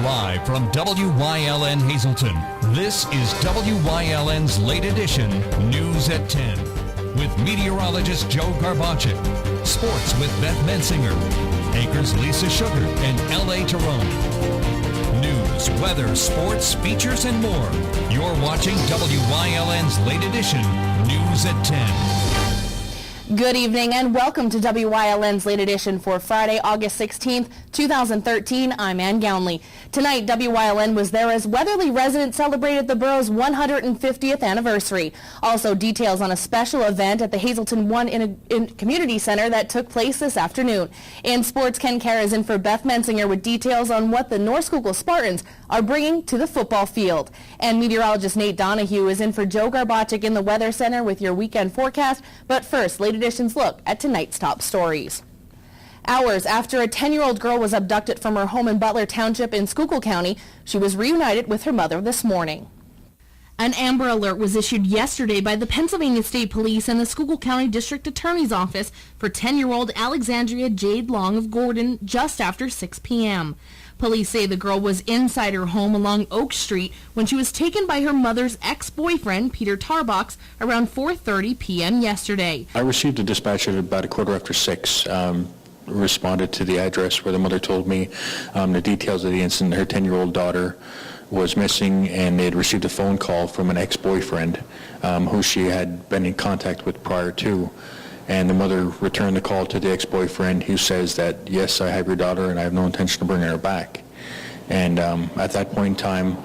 Live from WYLN Hazleton, this is WYLN's late edition News at 10 with meteorologist Joe Garbacek, sports with Beth Mensinger, anchors Lisa Sugar and L.A. Tyrone. News, weather, sports, features, and more. You're watching WYLN's late edition News at 10. Good evening and welcome to WYLN's late edition for Friday, August 16th, 2013. I'm Ann Gownley. Tonight, WYLN was there as Weatherly residents celebrated the borough's 150th anniversary. Also, details on a special event at the Hazleton One Community Center that took place this afternoon. In sports, Ken Kara is in for Beth Mensinger with details on what the North Schuylkill Spartans are bringing to the football field. And meteorologist Nate Donahue is in for Joe Garbacek in the Weather Center with your weekend forecast. But first, late edition's look at tonight's top stories. Hours after a 10-year-old girl was abducted from her home in Butler Township in Schuylkill County, she was reunited with her mother this morning. An Amber Alert was issued yesterday by the Pennsylvania State Police and the Schuylkill County District Attorney's Office for 10-year-old Alexandria Jade Long of Gordon just after 6 p.m. Police say the girl was inside her home along Oak Street when she was taken by her mother's ex-boyfriend, Peter Tarbox, around 4:30 p.m. yesterday. I received a dispatch at about 6:15. Responded to the address where the mother told me the details of the incident. Her 10-year-old daughter was missing, and they had received a phone call from an ex-boyfriend who she had been in contact with prior to. And the mother returned the call to the ex-boyfriend, who says that, yes, I have your daughter and I have no intention of bringing her back. And at that point in time,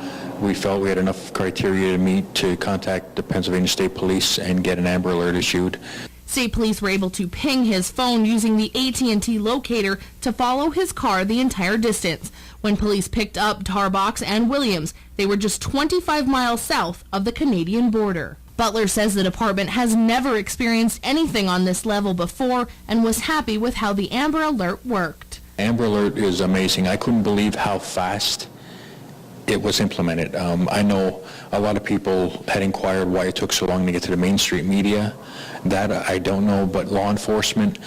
we felt we had enough criteria to meet to contact the Pennsylvania State Police and get an Amber Alert issued. State police were able to ping his phone using the AT&T locator to follow his car the entire distance. When police picked up Tarbox and Williams, they were just 25 miles south of the Canadian border. Butler says the department has never experienced anything on this level before and was happy with how the Amber Alert worked. Amber Alert is amazing. I couldn't believe how fast it was implemented. I know a lot of people had inquired why it took so long to get to the mainstream media. That I don't know, but law enforcement,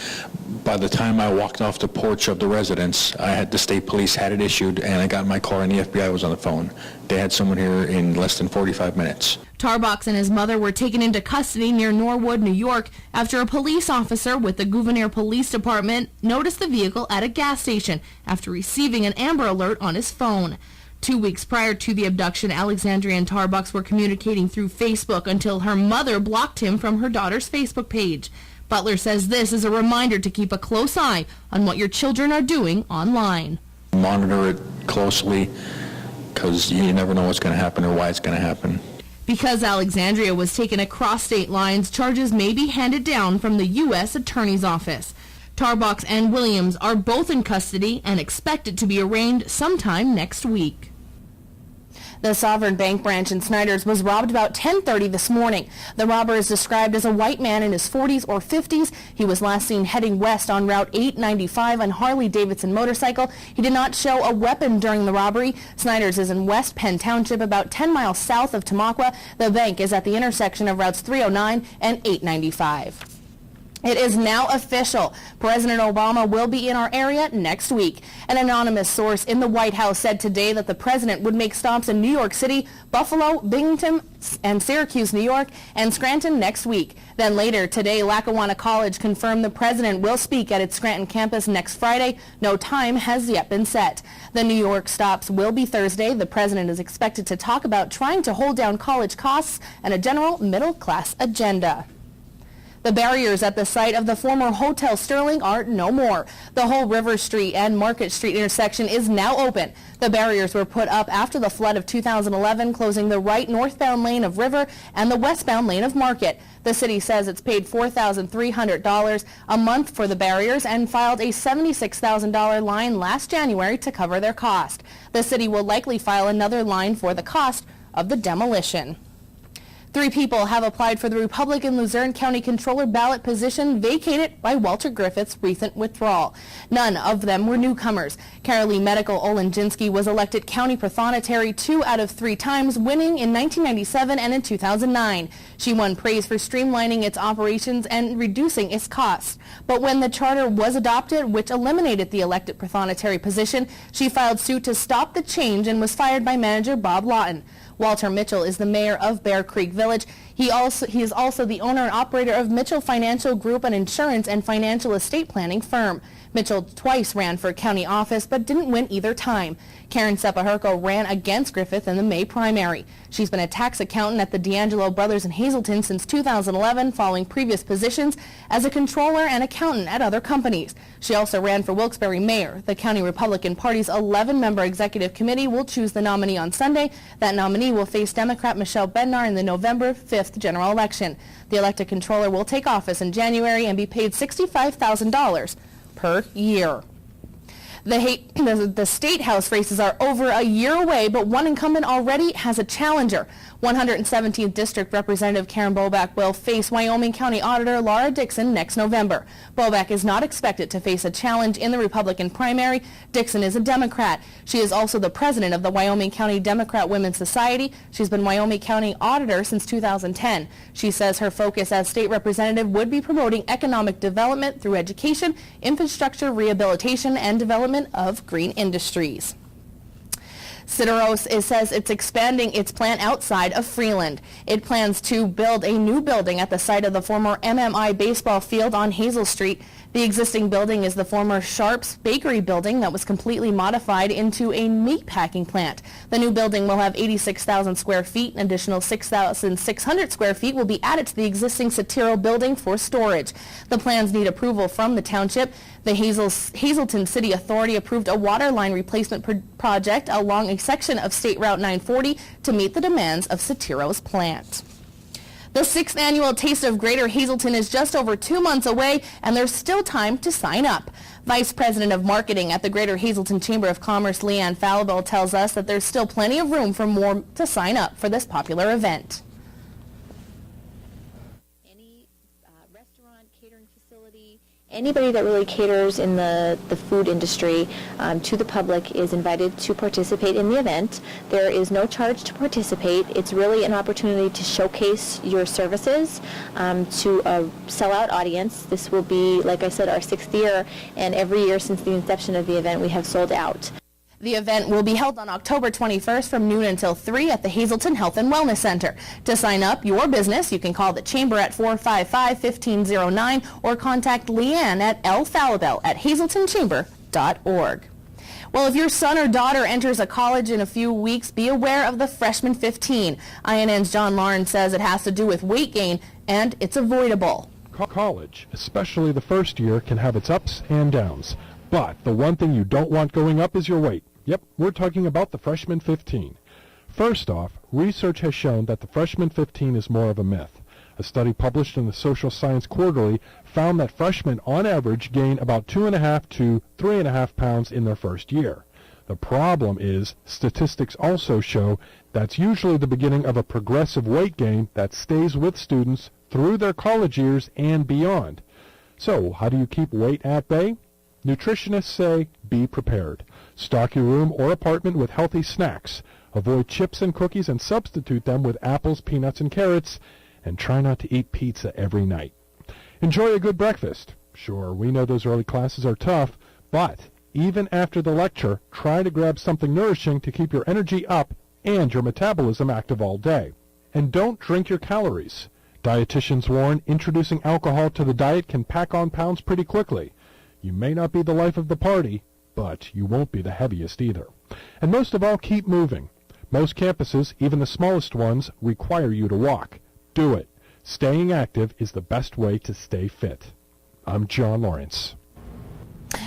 by the time I walked off the porch of the residence, the state police had it issued, and I got in my car and the FBI was on the phone. They had someone here in less than 45 minutes. Tarbox and his mother were taken into custody near Norwood, New York, after a police officer with the Gouverneur Police Department noticed the vehicle at a gas station after receiving an Amber Alert on his phone. 2 weeks prior to the abduction, Alexandria and Tarbox were communicating through Facebook until her mother blocked him from her daughter's Facebook page. Butler says this is a reminder to keep a close eye on what your children are doing online. Monitor it closely, because you never know what's going to happen or why it's going to happen. Because Alexandria was taken across state lines, charges may be handed down from the U.S. Attorney's Office. Tarbox and Williams are both in custody and expected to be arraigned sometime next week. The Sovereign Bank branch in Snyder's was robbed about 10:30 this morning. The robber is described as a white man in his 40s or 50s. He was last seen heading west on Route 895 on Harley-Davidson motorcycle. He did not show a weapon during the robbery. Snyder's is in West Penn Township, about 10 miles south of Tamaqua. The bank is at the intersection of routes 309 and 895. It is now official. President Obama will be in our area next week. An anonymous source in the White House said today that the president would make stops in New York City, Buffalo, Binghamton, and Syracuse, New York, and Scranton next week. Then later today, Lackawanna College confirmed the president will speak at its Scranton campus next Friday. No time has yet been set. The New York stops will be Thursday. The president is expected to talk about trying to hold down college costs and a general middle-class agenda. The barriers at the site of the former Hotel Sterling are no more. The whole River Street and Market Street intersection is now open. The barriers were put up after the flood of 2011, closing the right northbound lane of River and the westbound lane of Market. The city says it's paid $4,300 a month for the barriers and filed a $76,000 line last January to cover their cost. The city will likely file another line for the cost of the demolition. 3 people have applied for the Republican Luzerne County Controller ballot position vacated by Walter Griffith's recent withdrawal. None of them were newcomers. Carolee Medical Olenjinsky was elected county prothonotary 2 out of 3 times, winning in 1997 and in 2009. She won praise for streamlining its operations and reducing its costs. But when the charter was adopted, which eliminated the elected prothonotary position, she filed suit to stop the change and was fired by manager Bob Lawton. Walter Mitchell is the mayor of Bear Creek Village. He is also the owner and operator of Mitchell Financial Group, an insurance and financial estate planning firm. Mitchell twice ran for county office but didn't win either time. Karen Sepahurko ran against Griffith in the May primary. She's been a tax accountant at the D'Angelo Brothers in Hazleton since 2011, following previous positions as a controller and accountant at other companies. She also ran for Wilkes-Barre mayor. The county Republican Party's 11-member executive committee will choose the nominee on Sunday. That nominee will face Democrat Michelle Bednar in the November 5th general election. The elected controller will take office in January and be paid $65,000 per year. The State House races are over a year away, but one incumbent already has a challenger. 117th District Representative Karen Boback will face Wyoming County Auditor Laura Dixon next November. Boback is not expected to face a challenge in the Republican primary. Dixon is a Democrat. She is also the president of the Wyoming County Democrat Women's Society. She's been Wyoming County Auditor since 2010. She says her focus as state representative would be promoting economic development through education, infrastructure, rehabilitation, and development of green industries. Cideros says it's expanding its plant outside of Freeland. It plans to build a new building at the site of the former MMI baseball field on Hazel Street. The existing building is the former Sharps Bakery building that was completely modified into a meat packing plant. The new building will have 86,000 square feet. An additional 6,600 square feet will be added to the existing Citiro building for storage. The plans need approval from the township. The Hazleton City Authority approved a water line replacement project along a section of State Route 940 to meet the demands of Citiro's plant. The 6th annual Taste of Greater Hazleton is just over 2 months away, and there's still time to sign up. Vice President of Marketing at the Greater Hazleton Chamber of Commerce, Leanne Falabelle, tells us that there's still plenty of room for more to sign up for this popular event. Any restaurant, catering facility, anybody that really caters in the food industry to the public is invited to participate in the event. There is no charge to participate. It's really an opportunity to showcase your services to a sellout audience. This will be, like I said, our 6th year, and every year since the inception of the event we have sold out. The event will be held on October 21st from noon until 3 at the Hazleton Health and Wellness Center. To sign up your business, you can call the Chamber at 455-1509 or contact Leanne at lfalabelle@hazletonchamber.org. Well, if your son or daughter enters a college in a few weeks, be aware of the Freshman 15. INN's John Lawrence says it has to do with weight gain, and it's avoidable. College, especially the first year, can have its ups and downs. But the one thing you don't want going up is your weight. Yep, we're talking about the Freshman 15. First off, research has shown that the Freshman 15 is more of a myth. A study published in the Social Science Quarterly found that freshmen on average gain about 2.5 to 3.5 pounds in their first year. The problem is, statistics also show that's usually the beginning of a progressive weight gain that stays with students through their college years and beyond. So, how do you keep weight at bay? Nutritionists say, be prepared. Stock your room or apartment with healthy snacks. Avoid chips and cookies and substitute them with apples, peanuts, and carrots. And try not to eat pizza every night. Enjoy a good breakfast. Sure, we know those early classes are tough, but even after the lecture, try to grab something nourishing to keep your energy up and your metabolism active all day. And don't drink your calories. Dietitians warn introducing alcohol to the diet can pack on pounds pretty quickly. You may not be the life of the party, but you won't be the heaviest either. And most of all, keep moving. Most campuses, even the smallest ones, require you to walk. Do it. Staying active is the best way to stay fit. I'm John Lawrence.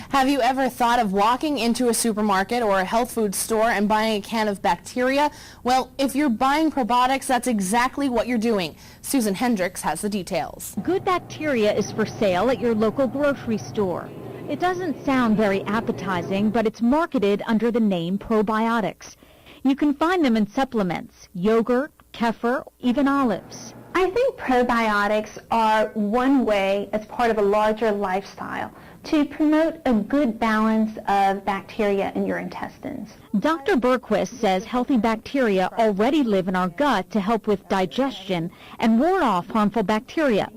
Have you ever thought of walking into a supermarket or a health food store and buying a can of bacteria? Well, if you're buying probiotics, that's exactly what you're doing. Susan Hendricks has the details. Good bacteria is for sale at your local grocery store. It doesn't sound very appetizing, but it's marketed under the name probiotics. You can find them in supplements, yogurt, kefir, even olives. I think probiotics are one way, as part of a larger lifestyle, to promote a good balance of bacteria in your intestines. Dr. Berquist says healthy bacteria already live in our gut to help with digestion and ward off harmful bacteria.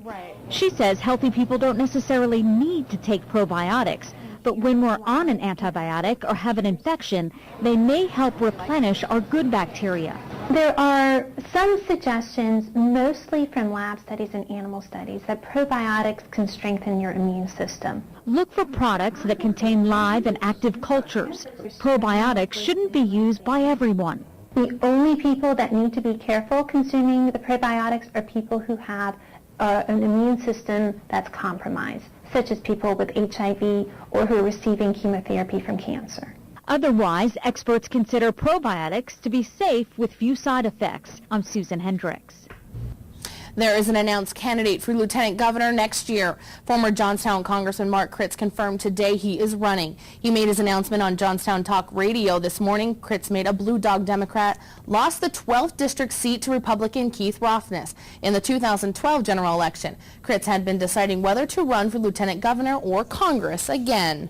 She says healthy people don't necessarily need to take probiotics, but when we're on an antibiotic or have an infection, they may help replenish our good bacteria. There are some suggestions, mostly from lab studies and animal studies, that probiotics can strengthen your immune system. Look for products that contain live and active cultures. Probiotics shouldn't be used by everyone. The only people that need to be careful consuming the probiotics are people who have an immune system that's compromised, such as people with HIV or who are receiving chemotherapy from cancer. Otherwise, experts consider probiotics to be safe with few side effects. I'm Susan Hendricks. There is an announced candidate for lieutenant governor next year. Former Johnstown Congressman Mark Kritz confirmed today he is running. He made his announcement on Johnstown Talk Radio this morning. Kritz made a Blue Dog Democrat, lost the 12th district seat to Republican Keith Rothfuss in the 2012 general election. Kritz had been deciding whether to run for lieutenant governor or Congress again.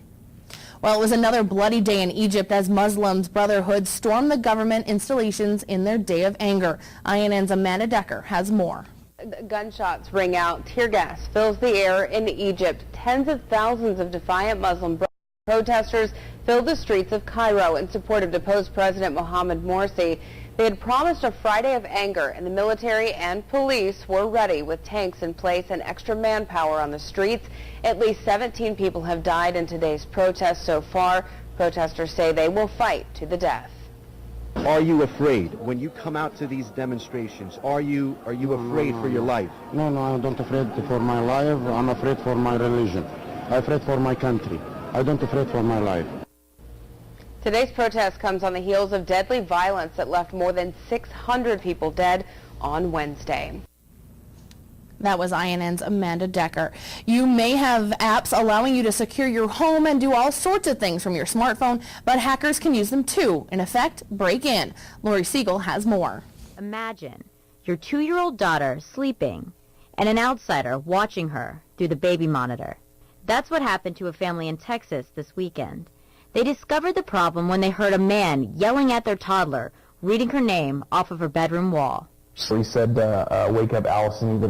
Well, it was another bloody day in Egypt as Muslims Brotherhood stormed the government installations in their day of anger. INN's Amanda Decker has more. Gunshots ring out. Tear gas fills the air in Egypt. Tens of thousands of defiant Muslim protesters filled the streets of Cairo in support of deposed President Mohamed Morsi. They had promised a Friday of anger, and the military and police were ready with tanks in place and extra manpower on the streets. At least 17 people have died in today's protests so far. Protesters say they will fight to the death. Are you afraid when you come out to these demonstrations? Are you afraid for your life? No, I'm not afraid for my life. I'm afraid for my religion. I'm afraid for my country. I don't afraid for my life. Today's protest comes on the heels of deadly violence that left more than 600 people dead on Wednesday. That was INN's Amanda Decker. You may have apps allowing you to secure your home and do all sorts of things from your smartphone, but hackers can use them too. In effect, break in. Lori Siegel has more. Imagine your 2-year-old daughter sleeping and an outsider watching her through the baby monitor. That's what happened to a family in Texas this weekend. They discovered the problem when they heard a man yelling at their toddler, reading her name off of her bedroom wall. So he said, wake up Allison.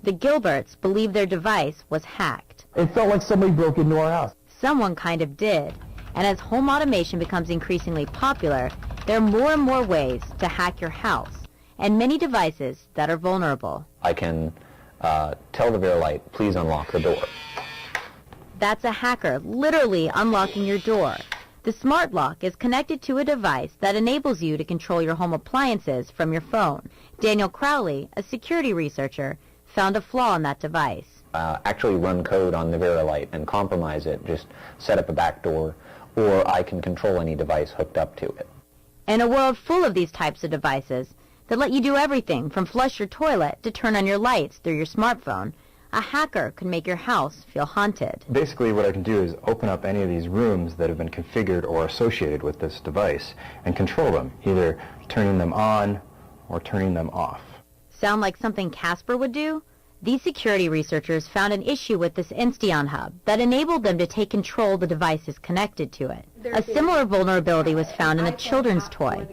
The Gilberts believe their device was hacked. It felt like somebody broke into our house. Someone kind of did. And as home automation becomes increasingly popular, there are more and more ways to hack your house, and many devices that are vulnerable. I can tell the Verilight, please unlock the door. That's a hacker literally unlocking your door. The smart lock is connected to a device that enables you to control your home appliances from your phone. Daniel Crowley, a security researcher, found a flaw in that device. Actually run code on the Verilight and compromise it, just set up a backdoor, or I can control any device hooked up to it. In a world full of these types of devices that let you do everything from flush your toilet to turn on your lights through your smartphone, a hacker can make your house feel haunted. Basically what I can do is open up any of these rooms that have been configured or associated with this device and control them, either turning them on or turning them off. Sound like something Casper would do? These security researchers found an issue with this Insteon hub that enabled them to take control of the devices connected to it. A similar vulnerability was found in a children's toy.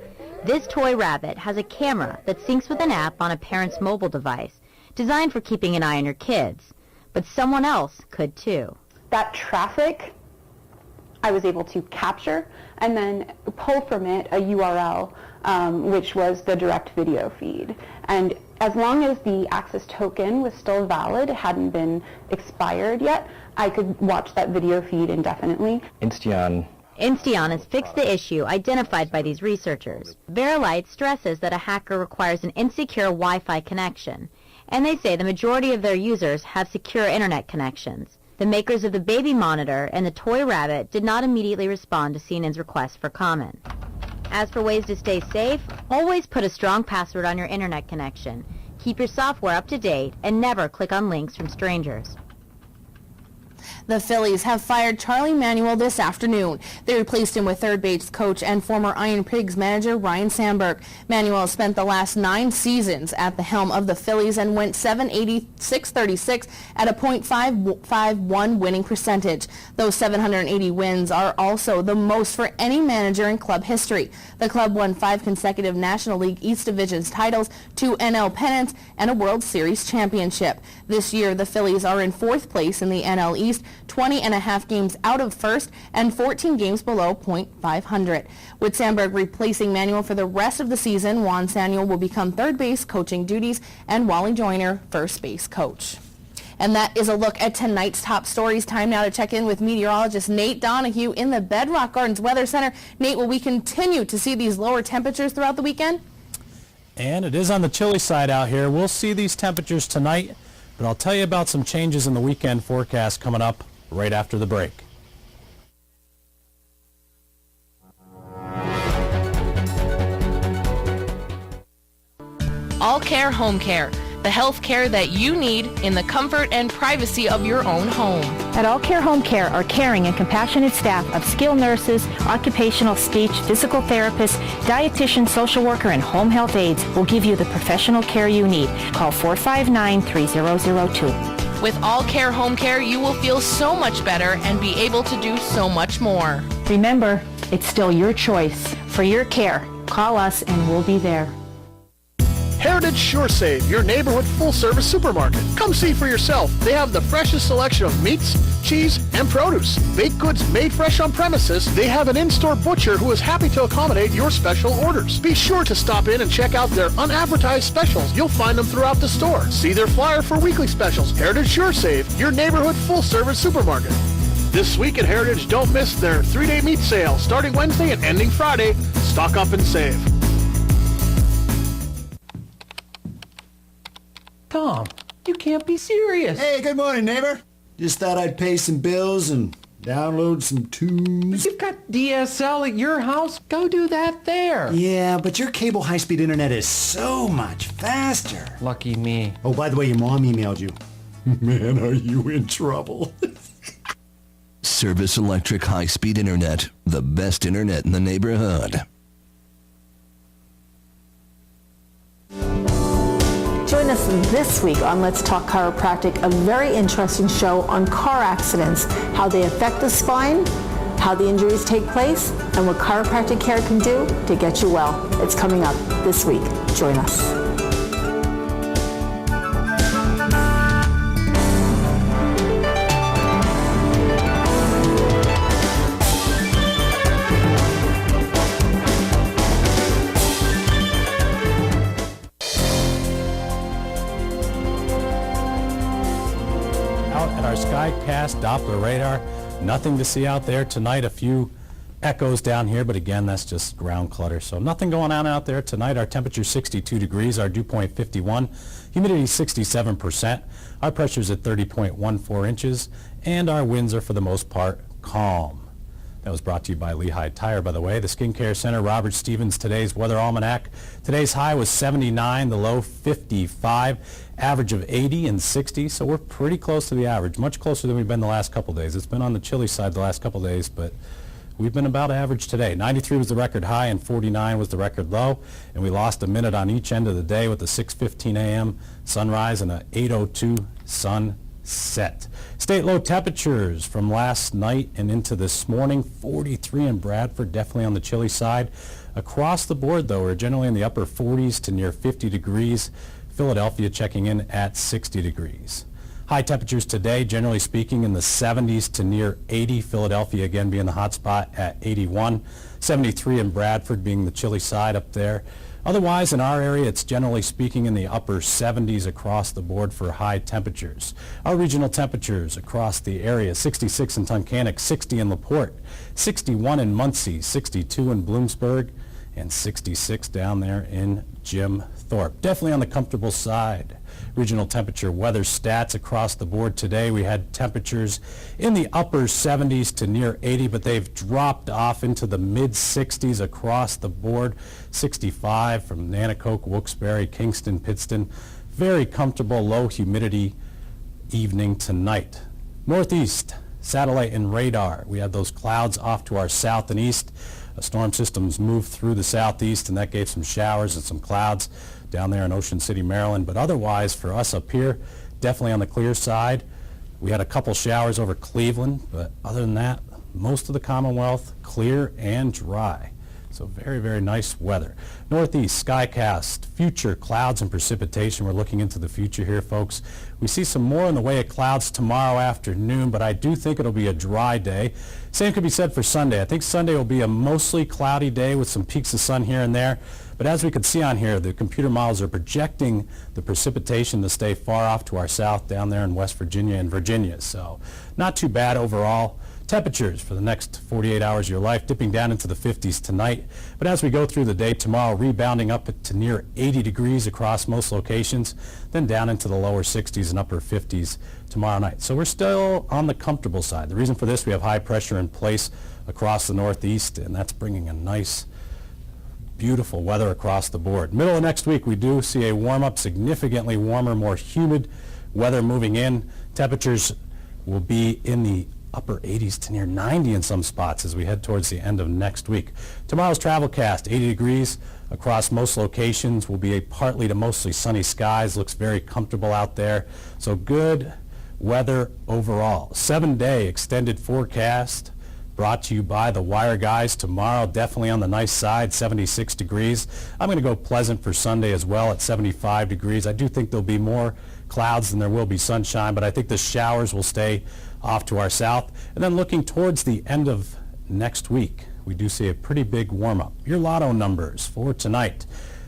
This toy rabbit has a camera that syncs with an app on a parent's mobile device, designed for keeping an eye on your kids. But someone else could too. That traffic I was able to capture and then pull from it a URL, which was the direct video feed. And as long as the access token was still valid, it hadn't been expired yet, I could watch that video feed indefinitely. Insteon has fixed the issue identified by these researchers. Verilight stresses that a hacker requires an insecure Wi-Fi connection, and they say the majority of their users have secure internet connections. The makers of the baby monitor and the toy rabbit did not immediately respond to CNN's request for comment. As for ways to stay safe, always put a strong password on your internet connection. Keep your software up to date and never click on links from strangers. The Phillies have fired Charlie Manuel this afternoon. They replaced him with third base coach and former Iron Pigs manager Ryne Sandberg. Manuel spent the last 9 seasons at the helm of the Phillies and went .780, .636 at a .551 winning percentage. Those 780 wins are also the most for any manager in club history. The club won 5 consecutive National League East Divisions titles, 2 NL pennants, and a World Series championship. This year, the Phillies are in 4th place in the NL East, 20.5 games out of first and 14 games below .500. With Sandberg replacing Manuel for the rest of the season, Juan Samuel will become third base coaching duties and Wally Joyner first base coach. And that is a look at tonight's top stories. Time now to check in with meteorologist Nate Donahue in the Bedrock Gardens Weather Center. Nate, will we continue to see these lower temperatures throughout the weekend? And it is on the chilly side out here. We'll see these temperatures tonight, but I'll tell you about some changes in the weekend forecast coming up right after the break. All Care Home Care, the health care that you need in the comfort and privacy of your own home. At All Care Home Care, our caring and compassionate staff of skilled nurses, occupational speech, physical therapists, dietitian, social worker, and home health aides will give you the professional care you need. Call 459-3002. With All Care Home Care, you will feel so much better and be able to do so much more. Remember, it's still your choice. For your care, call us and we'll be there. Heritage Sure Save, your neighborhood full-service supermarket. Come see for yourself. They have the freshest selection of meats, cheese, and produce. Baked goods made fresh on premises. They have an in-store butcher who is happy to accommodate your special orders. Be sure to stop in and check out their unadvertised specials. You'll find them throughout the store. See their flyer for weekly specials. Heritage Sure Save, your neighborhood full-service supermarket. This week at Heritage, don't miss their 3-day meat sale starting Wednesday and ending Friday. Stock up and save. Tom, you can't be serious. Hey, good morning, neighbor. Just thought I'd pay some bills and download some tunes. You've got DSL at your house. Go do that there. Yeah, but your cable high-speed internet is so much faster. Lucky me. Oh, by the way, your mom emailed you. Man, are you in trouble. Service Electric high-speed internet. The best internet in the neighborhood. Join us this week on Let's Talk Chiropractic, a very interesting show on car accidents, how they affect the spine, how the injuries take place, and what chiropractic care can do to get you well. It's coming up this week. Join us. SkyCast Doppler radar. Nothing to see out there tonight. A few echoes down here, but again, that's just ground clutter. So nothing going on out there tonight. Our temperature 62 degrees, our dew point 51, humidity 67%, our pressure's at 30.14 inches, and our winds are for the most part calm. That was brought to you by Lehigh Tire, by the way. The Skincare Center, Robert Stevens, today's weather almanac. Today's high was 79, the low 55, average of 80 and 60, so we're pretty close to the average, much closer than we've been the last couple days. It's been on the chilly side the last couple days, but we've been about average today. 93 was the record high and 49 was the record low, and we lost a minute on each end of the day with a 6:15 a.m. sunrise and a 8:02 sunset. State low temperatures from last night and into this morning, 43 in Bradford, definitely on the chilly side. Across the board, though, we're generally in the upper 40s to near 50 degrees. Philadelphia checking in at 60 degrees. High temperatures today, generally speaking, in the 70s to near 80. Philadelphia again being the hot spot at 81. 73 in Bradford being the chilly side up there. Otherwise, in our area, it's generally speaking in the upper 70s across the board for high temperatures. Our regional temperatures across the area, 66 in Tunkhannock, 60 in LaPorte, 61 in Muncie, 62 in Bloomsburg, and 66 down there in Jim Thorpe. Definitely on the comfortable side. Regional temperature weather stats across the board today. We had temperatures in the upper 70s to near 80, but they've dropped off into the mid-60s across the board. 65 from Nanticoke, Wilkes-Barre, Kingston, Pittston. Very comfortable, low humidity evening tonight. Northeast satellite and radar. We had those clouds off to our south and east. Storm systems moved through the southeast, and that gave some showers and some clouds down there in Ocean City, Maryland. But otherwise, for us up here, definitely on the clear side. We had a couple showers over Cleveland, but other than that, most of the Commonwealth clear and dry. So very, very nice weather. Northeast, skycast, future clouds and precipitation. We're looking into the future here, folks. We see some more in the way of clouds tomorrow afternoon, but I do think it'll be a dry day. Same could be said for Sunday. I think Sunday will be a mostly cloudy day with some peaks of sun here and there. But as we can see on here, the computer models are projecting the precipitation to stay far off to our south down there in West Virginia and Virginia. So not too bad overall. Temperatures for the next 48 hours of your life dipping down into the 50s tonight. But as we go through the day tomorrow, rebounding up to near 80 degrees across most locations, then down into the lower 60s and upper 50s tomorrow night. So we're still on the comfortable side. The reason for this, we have high pressure in place across the Northeast, and that's bringing a nice, beautiful weather across the board. Middle of next week, we do see a warm-up, significantly warmer, more humid weather moving in. Temperatures will be in the upper 80s to near 90 in some spots as we head towards the end of next week. Tomorrow's travelcast, 80 degrees across most locations, will be a partly to mostly sunny skies. Looks very comfortable out there. So good weather overall. 7-day extended forecast brought to you by the Wire Guys. Tomorrow, definitely on the nice side, 76 degrees. I'm going to go pleasant for Sunday as well at 75 degrees. I do think there'll be more clouds than there will be sunshine, but I think the showers will stay off to our south. And then looking towards the end of next week, we do see a pretty big warm-up. Your lotto numbers for tonight.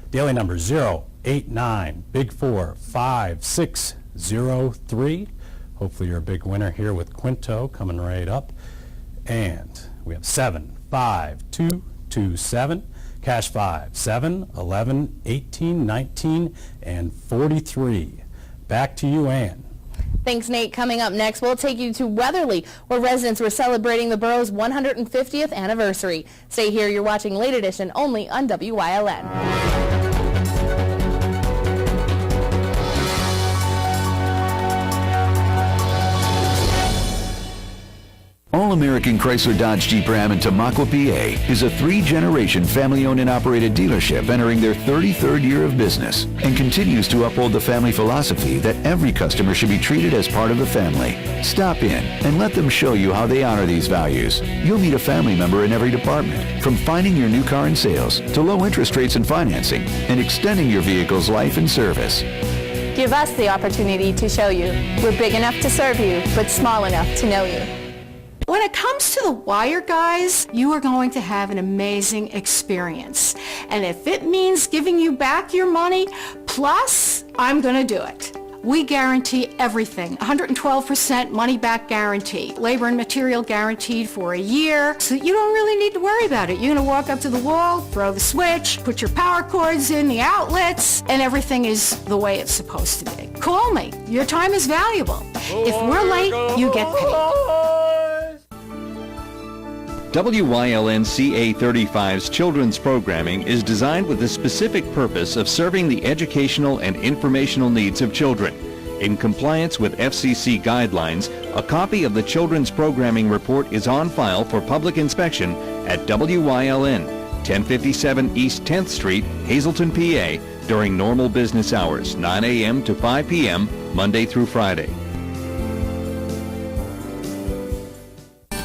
Daily numbers 0, 8, 9, big 4, 5, 6, 0, 3. Hopefully you're a big winner here with Quinto coming right up. And we have 7, 5, 2, 2, 7. Cash 5, 7, 11, 18, 19, and 43. Back to you, Ann. Thanks, Nate. Coming up next, we'll take you to Weatherly, where residents were celebrating the borough's 150th anniversary. Stay here. You're watching Late Edition only on WYLN. All-American Chrysler Dodge Jeep Ram in Tamaqua, PA is a 3-generation family-owned and operated dealership entering their 33rd year of business and continues to uphold the family philosophy that every customer should be treated as part of the family. Stop in and let them show you how they honor these values. You'll meet a family member in every department, from finding your new car in sales to low interest rates and financing and extending your vehicle's life and service. Give us the opportunity to show you. We're big enough to serve you, but small enough to know you. When it comes to the Wire Guys, you are going to have an amazing experience. And if it means giving you back your money, plus, I'm going to do it. We guarantee everything. 112% money back guarantee. Labor and material guaranteed for a year. So you don't really need to worry about it. You're going to walk up to the wall, throw the switch, put your power cords in the outlets, and everything is the way it's supposed to be. Call me. Your time is valuable. If we're late, you get paid. WYLN CA35's children's programming is designed with the specific purpose of serving the educational and informational needs of children. In compliance with FCC guidelines, a copy of the children's programming report is on file for public inspection at WYLN, 1057 East 10th Street, Hazleton, PA, during normal business hours, 9 a.m. to 5 p.m., Monday through Friday.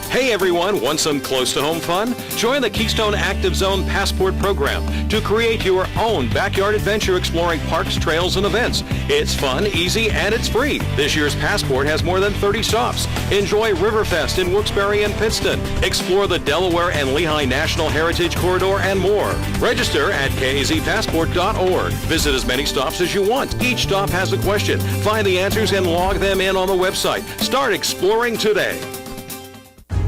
Hey everyone, want some close-to-home fun? Join the Keystone Active Zone Passport program to create your own backyard adventure exploring parks, trails, and events. It's fun, easy, and it's free. This year's Passport has more than 30 stops. Enjoy Riverfest in Wilkes-Barre and Pittston. Explore the Delaware and Lehigh National Heritage Corridor and more. Register at kazpassport.org. Visit as many stops as you want. Each stop has a question. Find the answers and log them in on the website. Start exploring today.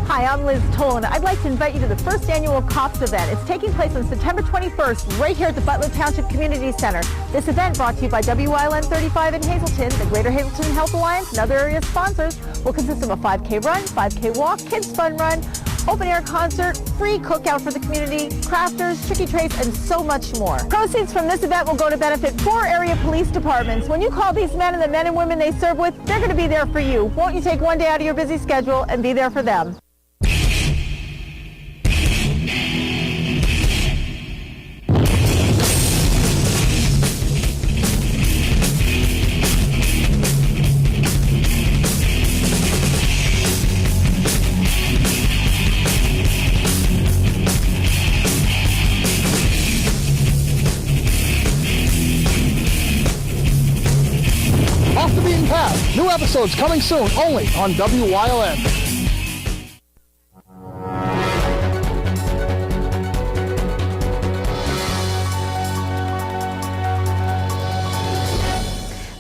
Hi, I'm Liz Toland. I'd like to invite you to the first annual COPS event. It's taking place on September 21st right here at the Butler Township Community Center. This event, brought to you by WYLN 35 in Hazleton, the Greater Hazleton Health Alliance, and other area sponsors, will consist of a 5K run, 5K walk, kids fun run, open-air concert, free cookout for the community, crafters, tricky trays, and so much more. Proceeds from this event will go to benefit 4 area police departments. When you call these men and the men and women they serve with, they're going to be there for you. Won't you take one day out of your busy schedule and be there for them? Off the beaten path. New episodes coming soon, only on WYLN.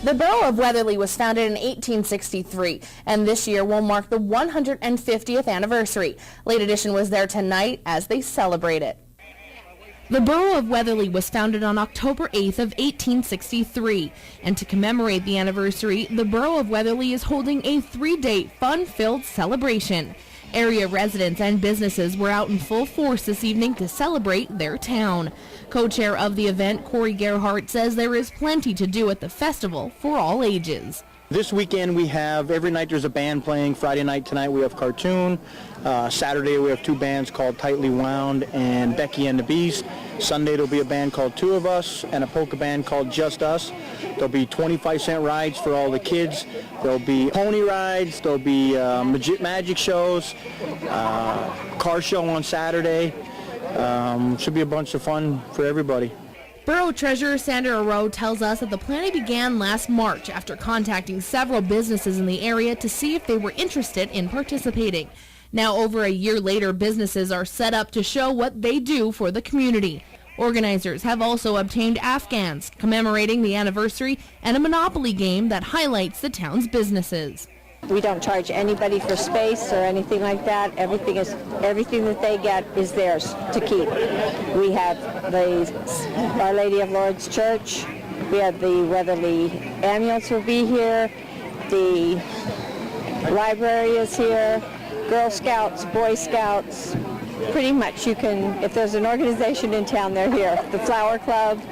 The borough of Weatherly was founded in 1863, and this year will mark the 150th anniversary. Late Edition was there tonight as they celebrate it. The borough of Weatherly was founded on October 8th of 1863, and to commemorate the anniversary, the borough of Weatherly is holding a 3-day fun-filled celebration. Area residents and businesses were out in full force this evening to celebrate their town. Co-chair of the event, Corey Gerhardt, says there is plenty to do at the festival for all ages. This weekend we have, every night there's a band playing. Friday night tonight we have cartoon. Saturday we have 2 bands called Tightly Wound and Becky and the Beast. Sunday there'll be a band called Two of Us and a polka band called Just Us. There'll be 25-cent rides for all the kids. There'll be pony rides. There'll be magic shows, car show on Saturday. Should be a bunch of fun for everybody. Borough Treasurer Sandra Rowe tells us that the planning began last March after contacting several businesses in the area to see if they were interested in participating. Now, over a year later, businesses are set up to show what they do for the community. Organizers have also obtained Afghans commemorating the anniversary and a Monopoly game that highlights the town's businesses. We don't charge anybody for space or anything like that. Everything that they get is theirs to keep. We have the Our Lady of Lourdes Church. We have the Weatherly Ambulance will be here. The library is here. Girl Scouts, Boy Scouts. Pretty much you can, if there's an organization in town, they're here. The Flower Club.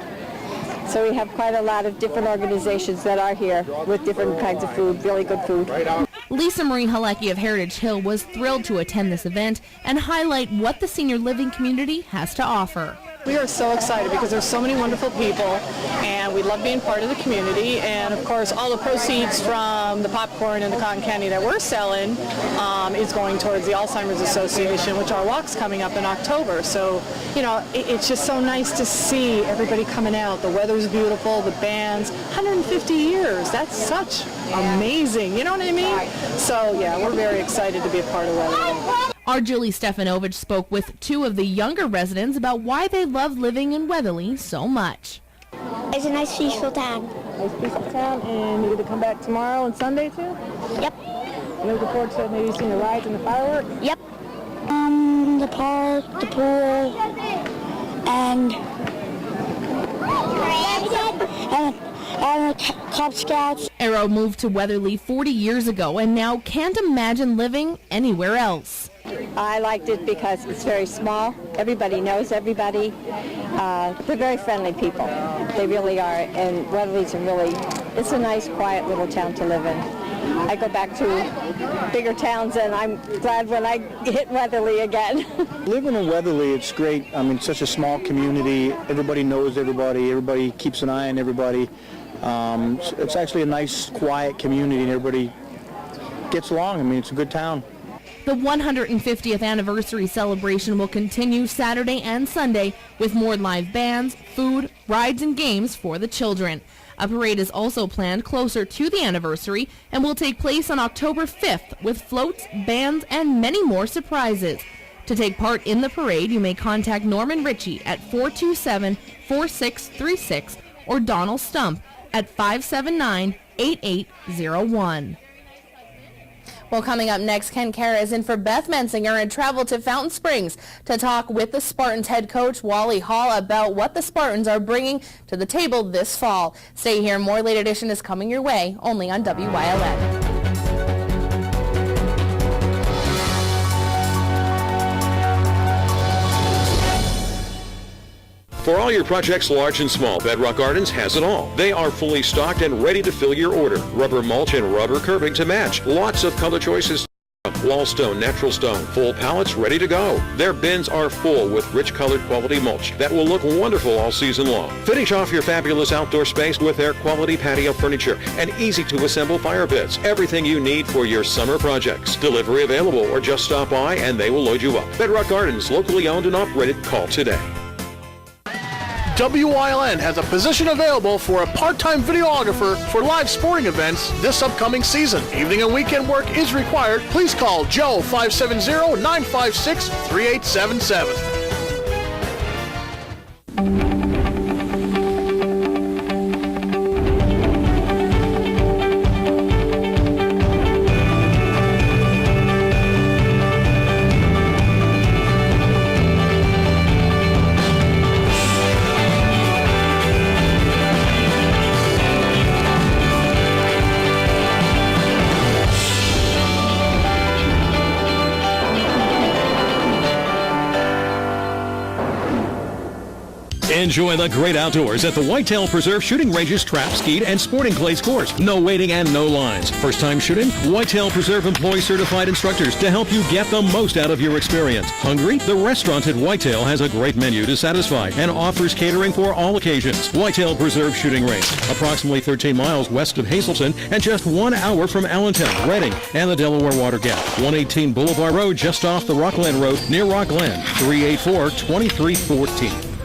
So we have quite a lot of different organizations that are here with different kinds of food, really good food. Lisa Marie Halecki of Heritage Hill was thrilled to attend this event and highlight what the senior living community has to offer. We are so excited because there's so many wonderful people and we love being part of the community, and of course all the proceeds from the popcorn and the cotton candy that we're selling is going towards the Alzheimer's Association, which our walk's coming up in October. So, you know, it's just so nice to see everybody coming out. The weather's beautiful, the bands, 150 years, that's such amazing, you know what I mean? So yeah, we're very excited to be a part of Weatherly. Our Julie Stefanovich spoke with 2 of the younger residents about why they love living in Weatherly so much. It's a nice, peaceful town. Nice, peaceful town, and you're going to come back tomorrow and Sunday too? Yep. You looking forward to maybe seeing the rides and the fireworks? Yep. The park, the pool, and Cub Scouts. Arrow moved to Weatherly 40 years ago and now can't imagine living anywhere else. I liked it because it's very small. Everybody knows everybody. They're very friendly people. They really are. And Weatherly's it's a nice, quiet little town to live in. I go back to bigger towns, and I'm glad when I hit Weatherly again. Living in Weatherly, it's great. I mean, it's such a small community. Everybody knows everybody. Everybody keeps an eye on everybody. It's actually a nice, quiet community, and everybody gets along. I mean, it's a good town. The 150th anniversary celebration will continue Saturday and Sunday with more live bands, food, rides, and games for the children. A parade is also planned closer to the anniversary and will take place on October 5th with floats, bands, and many more surprises. To take part in the parade, you may contact Norman Ritchie at 427-4636 or Donald Stump at 579-8801. Well, coming up next, Ken Kara is in for Beth Mensinger and traveled to Fountain Springs to talk with the Spartans head coach Wally Hall about what the Spartans are bringing to the table this fall. Stay here. More Late Edition is coming your way, only on WYLN. For all your projects large and small, Bedrock Gardens has it all. They are fully stocked and ready to fill your order. Rubber mulch and rubber curbing to match. Lots of color choices. Wall stone, natural stone, full pallets ready to go. Their bins are full with rich colored quality mulch that will look wonderful all season long. Finish off your fabulous outdoor space with their quality patio furniture and easy to assemble fire pits. Everything you need for your summer projects. Delivery available or just stop by and they will load you up. Bedrock Gardens, locally owned and operated. Call today. WYLN has a position available for a part-time videographer for live sporting events this upcoming season. Evening and weekend work is required. Please call Joe 570-956-3877. Enjoy the great outdoors at the Whitetail Preserve Shooting Range's Trap, Skeet, and Sporting Clays course. No waiting and no lines. First time shooting? Whitetail Preserve employs certified instructors to help you get the most out of your experience. Hungry? The restaurant at Whitetail has a great menu to satisfy and offers catering for all occasions. Whitetail Preserve Shooting Range, approximately 13 miles west of Hazleton and just 1 hour from Allentown, Reading, and the Delaware Water Gap. 118 Boulevard Road, just off the Rockland Road near Rockland. 384-2314.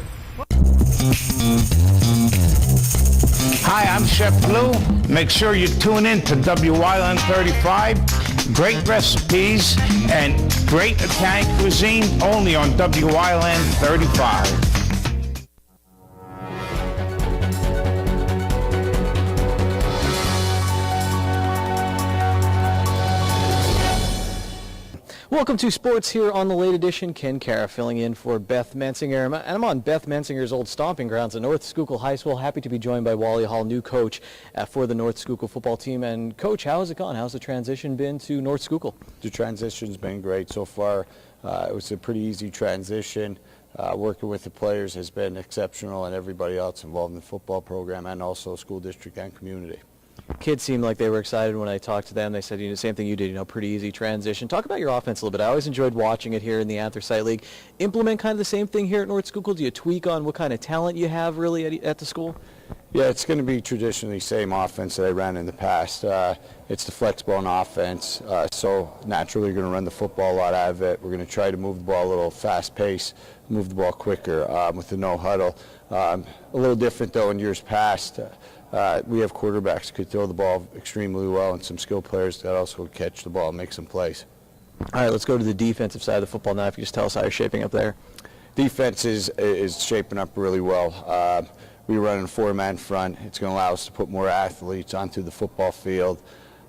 Hi, I'm Chef Blue. Make sure you tune in to WYLN 35. Great recipes and great Italian cuisine only on WYLN 35. Welcome to Sports here on the late edition. Ken Cara filling in for Beth Mensinger. And I'm on Beth Mensinger's old stomping grounds at North Schuylkill High School. Happy to be joined by Wally Hall, new coach for the North Schuylkill football team. And Coach, how has it gone? How's the transition been to North Schuylkill? The transition's been great so far. It was a pretty easy transition. Working with the players has been exceptional, and everybody else involved in the football program and also school district and community. Kids seemed like they were excited when I talked to them. They said, same thing you did, pretty easy transition. Talk about your offense a little bit. I always enjoyed watching it here in the Anthracite League. Implement kind of the same thing here at North Schuylkill? Do you tweak on what kind of talent you have really at the school? Yeah, it's going to be traditionally the same offense that I ran in the past. It's the flex bone offense, so naturally you're going to run the football a lot out of it. We're going to try to move the ball a little fast pace, move the ball quicker with the no huddle. A little different though in years past. We have quarterbacks who could throw the ball extremely well and some skilled players that also could catch the ball and make some plays. All right, let's go to the defensive side of the football now. If you just tell us how you're shaping up there. Defense is shaping up really well. We run in a four-man front. It's going to allow us to put more athletes onto the football field.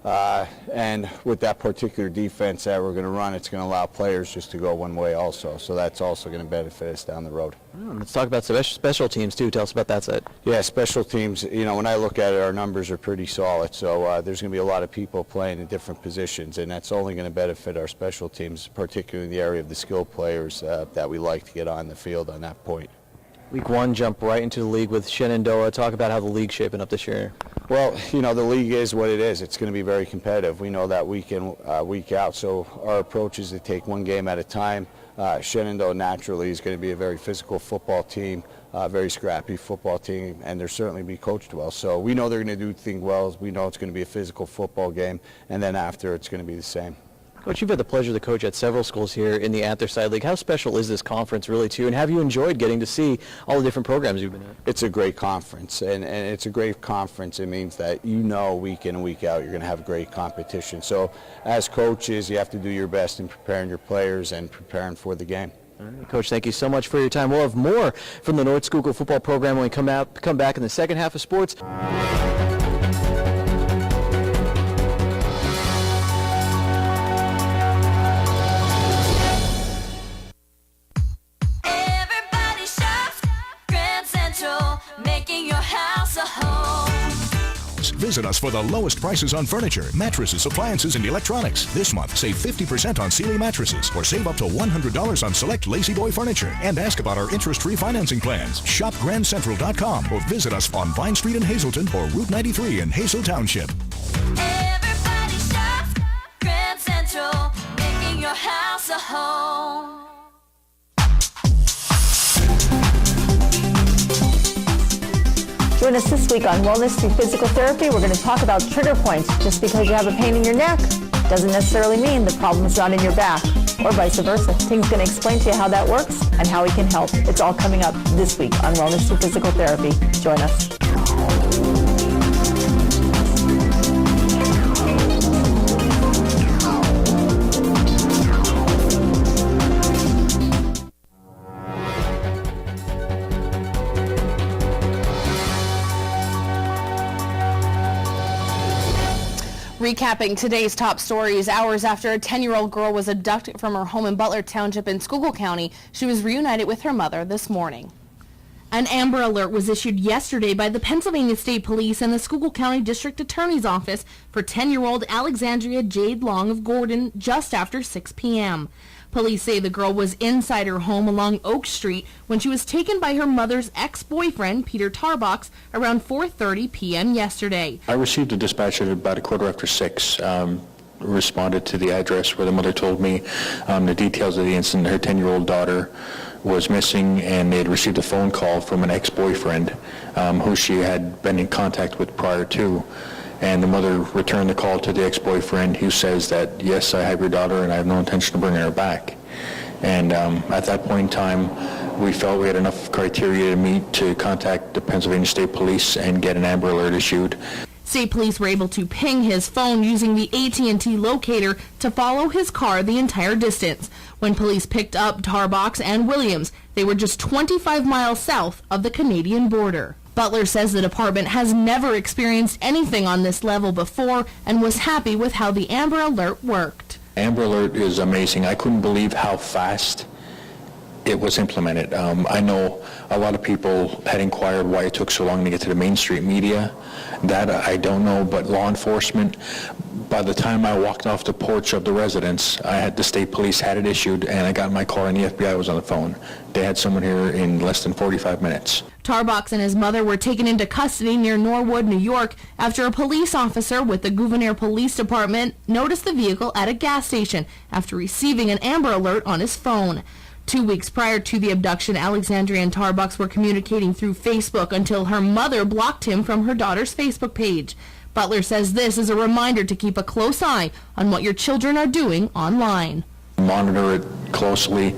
And with that particular defense that we're going to run, it's going to allow players just to go one way also. So that's also going to benefit us down the road. Let's talk about special teams too. Tell us about that side. Yeah, special teams, when I look at it, our numbers are pretty solid. So there's going to be a lot of people playing in different positions, and that's only going to benefit our special teams, particularly in the area of the skilled players that we like to get on the field on that point. Week one, jump right into the league with Shenandoah. Talk about how the league's shaping up this year. Well, the league is what it is. It's going to be very competitive. We know that week in, week out. So our approach is to take one game at a time. Shenandoah naturally is going to be a very physical football team, very scrappy football team, and they'll certainly be coached well. So we know they're going to do things well. We know it's going to be a physical football game, and then after it's going to be the same. Coach, you've had the pleasure to coach at several schools here in the Anthracite League. How special is this conference really to you, and have you enjoyed getting to see all the different programs you've been in? It's a great conference, and it's a great conference. It means that week in and week out you're going to have great competition. So as coaches, you have to do your best in preparing your players and preparing for the game. All right, Coach, thank you so much for your time. We'll have more from the North Schuylkill football program when we come back in the second half of sports. visit us for the lowest prices on furniture, mattresses, appliances, and electronics. This month, save 50% on Sealy mattresses or save up to $100 on select Lazy Boy furniture. And ask about our interest-free financing plans. Shop GrandCentral.com or visit us on Vine Street in Hazleton or Route 93 in Hazel Township. Everybody shops Grand Central, making your house a home. Join us this week on Wellness Through Physical Therapy. We're going to talk about trigger points. Just because you have a pain in your neck doesn't necessarily mean the problem's not in your back, or vice versa. Ting's going to explain to you how that works and how we can help. It's all coming up this week on Wellness Through Physical Therapy. Join us. Recapping today's top stories, hours after a 10-year-old girl was abducted from her home in Butler Township in Schuylkill County, she was reunited with her mother this morning. An Amber Alert was issued yesterday by the Pennsylvania State Police and the Schuylkill County District Attorney's Office for 10-year-old Alexandria Jade Long of Gordon just after 6 p.m. Police say the girl was inside her home along Oak Street when she was taken by her mother's ex-boyfriend, Peter Tarbox, around 4:30 p.m. yesterday. I received a dispatch at about 6:15. Responded to the address where the mother told me the details of the incident. Her 10-year-old daughter was missing, and they had received a phone call from an ex-boyfriend who she had been in contact with prior to. And the mother returned the call to the ex-boyfriend, who says that, yes, I have your daughter and I have no intention of bringing her back. And at that point in time, we felt we had enough criteria to meet to contact the Pennsylvania State Police and get an Amber Alert issued. State police were able to ping his phone using the AT&T locator to follow his car the entire distance. When police picked up Tarbox and Williams, they were just 25 miles south of the Canadian border. Butler says the department has never experienced anything on this level before and was happy with how the Amber Alert worked. Amber Alert is amazing. I couldn't believe how fast it was implemented. I know a lot of people had inquired why it took so long to get to the mainstream media. That I don't know, but law enforcement, by the time I walked off the porch of the residence, the state police had it issued, and I got in my car and the FBI was on the phone. They had someone here in less than 45 minutes. Tarbox and his mother were taken into custody near Norwood, New York, after a police officer with the Gouverneur Police Department noticed the vehicle at a gas station after receiving an Amber Alert on his phone. 2 weeks prior to the abduction, Alexandria and Tarbox were communicating through Facebook until her mother blocked him from her daughter's Facebook page. Butler says this is a reminder to keep a close eye on what your children are doing online. Monitor it closely,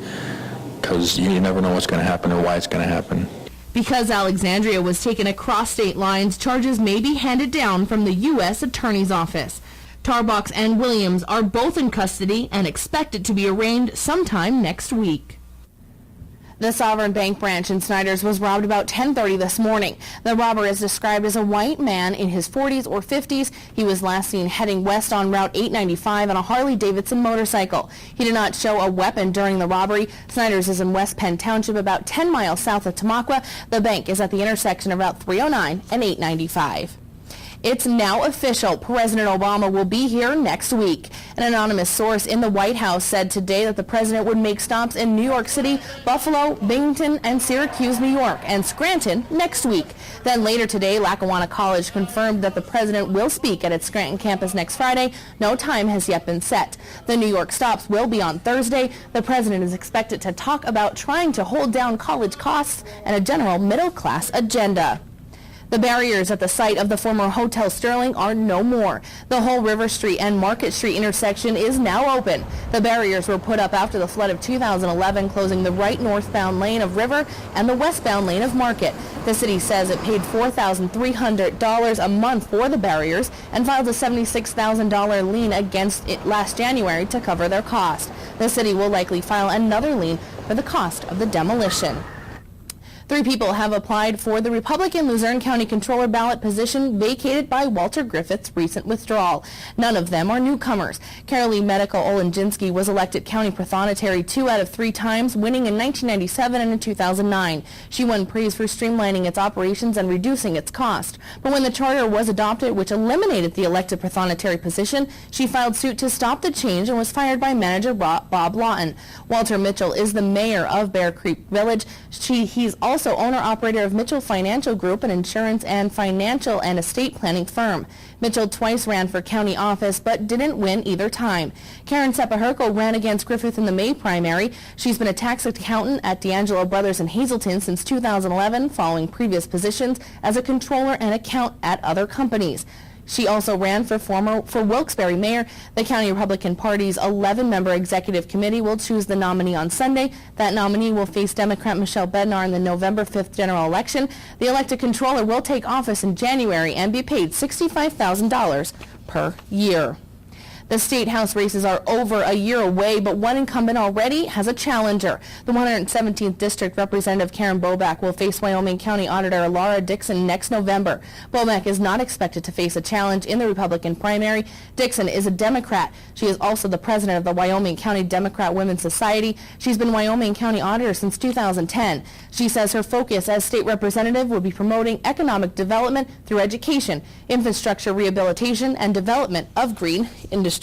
because you never know what's going to happen or why it's going to happen. Because Alexandria was taken across state lines, charges may be handed down from the U.S. Attorney's Office. Tarbox and Williams are both in custody and expected to be arraigned sometime next week. The Sovereign Bank branch in Snyder's was robbed about 10:30 this morning. The robber is described as a white man in his 40s or 50s. He was last seen heading west on Route 895 on a Harley-Davidson motorcycle. He did not show a weapon during the robbery. Snyder's is in West Penn Township, about 10 miles south of Tamaqua. The bank is at the intersection of Route 309 and 895. It's now official. President Obama will be here next week. An anonymous source in the White House said today that the president would make stops in New York City, Buffalo, Binghamton, and Syracuse, New York, and Scranton next week. Then later today, Lackawanna College confirmed that the president will speak at its Scranton campus next Friday. No time has yet been set. The New York stops will be on Thursday. The president is expected to talk about trying to hold down college costs and a general middle-class agenda. The barriers at the site of the former Hotel Sterling are no more. The whole River Street and Market Street intersection is now open. The barriers were put up after the flood of 2011, closing the right northbound lane of River and the westbound lane of Market. The city says it paid $4,300 a month for the barriers and filed a $76,000 lien against it last January to cover their cost. The city will likely file another lien for the cost of the demolition. 3 people have applied for the Republican Luzerne County Controller ballot position vacated by Walter Griffith's recent withdrawal. None of them are newcomers. Carolee Medical Olenjinsky was elected county prothonotary 2 out of 3 times, winning in 1997 and in 2009. She won praise for streamlining its operations and reducing its cost. But when the charter was adopted, which eliminated the elected prothonotary position, she filed suit to stop the change and was fired by manager Bob Lawton. Walter Mitchell is the mayor of Bear Creek Village. He's also owner-operator of Mitchell Financial Group, an insurance and financial and estate planning firm. Mitchell twice ran for county office but didn't win either time. Karen Sepaherko ran against Griffith in the May primary. She's been a tax accountant at D'Angelo Brothers in Hazleton since 2011, following previous positions as a controller and accountant at other companies. She also ran for Wilkes-Barre mayor. The county Republican Party's 11-member executive committee will choose the nominee on Sunday. That nominee will face Democrat Michelle Bednar in the November 5th general election. The elected controller will take office in January and be paid $65,000 per year. The state house races are over a year away, but one incumbent already has a challenger. The 117th District Representative Karen Boback will face Wyoming County Auditor Laura Dixon next November. Boback is not expected to face a challenge in the Republican primary. Dixon is a Democrat. She is also the president of the Wyoming County Democrat Women's Society. She's been Wyoming County Auditor since 2010. She says her focus as state representative will be promoting economic development through education, infrastructure rehabilitation, and development of green industries.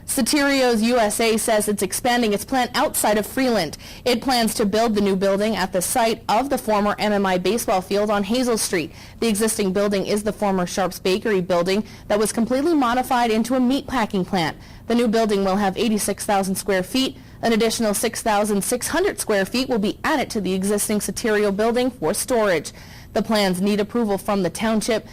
Soterios USA says it's expanding its plant outside of Freeland. It plans to build the new building at the site of the former MMI baseball field on Hazel Street. The existing building is the former Sharp's Bakery building that was completely modified into a meat packing plant. The new building will have 86,000 square feet. An additional 6,600 square feet will be added to the existing Soterio building for storage. The plans need approval from the township.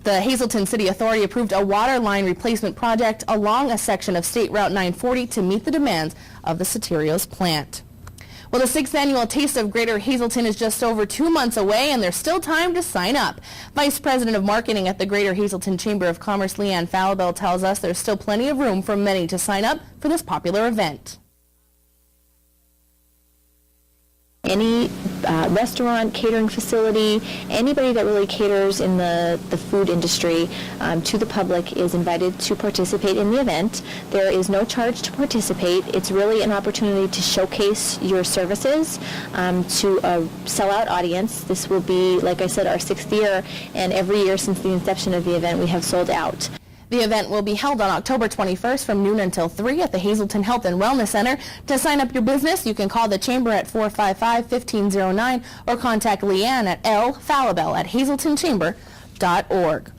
The Hazleton City Authority approved a water line replacement project along a section of State Route 940 to meet the demands of the Soterios plant. Well, the 6th annual Taste of Greater Hazleton is just over 2 months away, and there's still time to sign up. Vice President of Marketing at the Greater Hazleton Chamber of Commerce, Leanne Falabelle, tells us there's still plenty of room for many to sign up for this popular event. Any restaurant, catering facility, anybody that really caters in the food industry to the public is invited to participate in the event. There is no charge to participate. It's really an opportunity to showcase your services to a sellout audience. This will be, like I said, our 6th year, and every year since the inception of the event we have sold out. The event will be held on October 21st from noon until 3 at the Hazleton Health and Wellness Center. To sign up your business, you can call the Chamber at 455-1509 or contact Leanne at lfalabelle@hazletonchamber.org.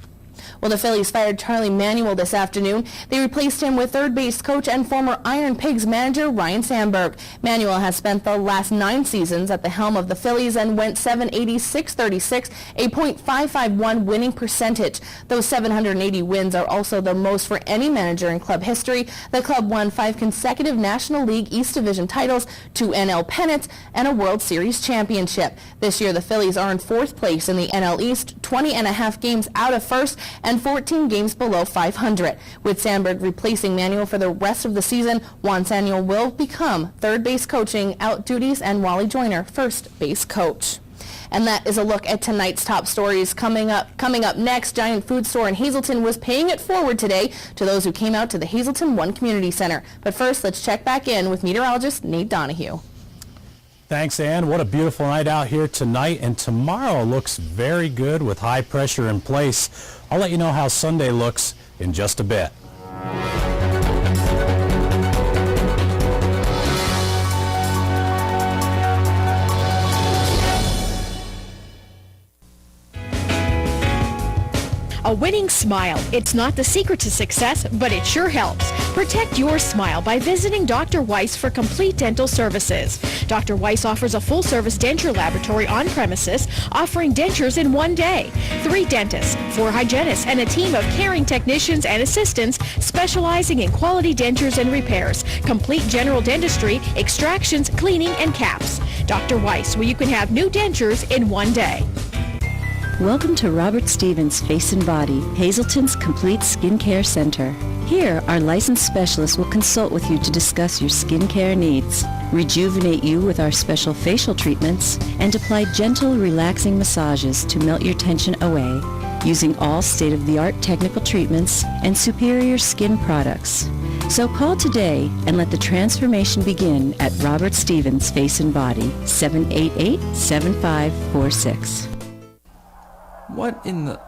Well, the Phillies fired Charlie Manuel this afternoon. They replaced him with third base coach and former Iron Pigs manager Ryan Sandberg. Manuel has spent the last 9 seasons at the helm of the Phillies and went .780, .636, a .551 winning percentage. Those 780 wins are also the most for any manager in club history. The club won 5 consecutive National League East Division titles, 2 NL pennants, and a World Series championship. This year, the Phillies are in 4th place in the NL East, 20.5 games out of first, and 14 games below 500. With Sandberg replacing Manuel for the rest of the season, Juan Samuel will become third base coaching out duties and Wally Joyner first base coach. And that is a look at tonight's top stories. Coming up next, Giant Food Store in Hazleton was paying it forward today to those who came out to the Hazleton One Community Center. But first, let's check back in with meteorologist Nate Donahue. Thanks, Ann. What a beautiful night out here tonight, and tomorrow looks very good with high pressure in place. I'll let you know how Sunday looks in just a bit. A winning smile. It's not the secret to success, but it sure helps. Protect your smile by visiting Dr. Weiss for complete dental services. Dr. Weiss offers a full-service denture laboratory on premises, offering dentures in one day. 3 dentists, 4 hygienists, and a team of caring technicians and assistants specializing in quality dentures and repairs, complete general dentistry, extractions, cleaning, and caps. Dr. Weiss, where you can have new dentures in one day. Welcome to Robert Stevens Face and Body, Hazleton's complete skincare center. Here, our licensed specialists will consult with you to discuss your skincare needs. rejuvenate you with our special facial treatments, and apply gentle, relaxing massages to melt your tension away using all state-of-the-art technical treatments and superior skin products. So call today and let the transformation begin at Robert Stevens Face and Body, 788-7546. What in the...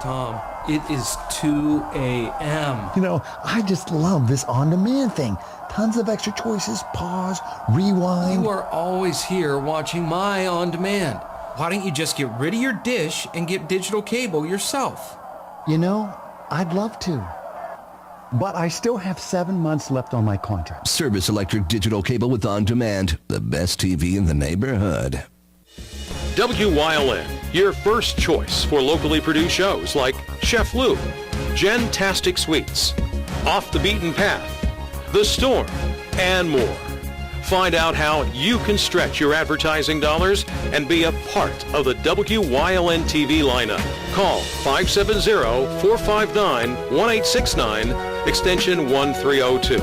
Tom, it is 2 a.m. You know, I just love this on-demand thing. Tons of extra choices, pause, rewind. You are always here watching my on-demand. Why don't you just get rid of your dish and get digital cable yourself? You know, I'd love to. But I still have 7 months left on my contract. Service Electric Digital Cable with On Demand. The best TV in the neighborhood. WYLN, your first choice for locally produced shows like Chef Lou, Jen-tastic Sweets, Off the Beaten Path, The Storm, and more. Find out how you can stretch your advertising dollars and be a part of the WYLN TV lineup. Call 570-459-1869, extension 1302.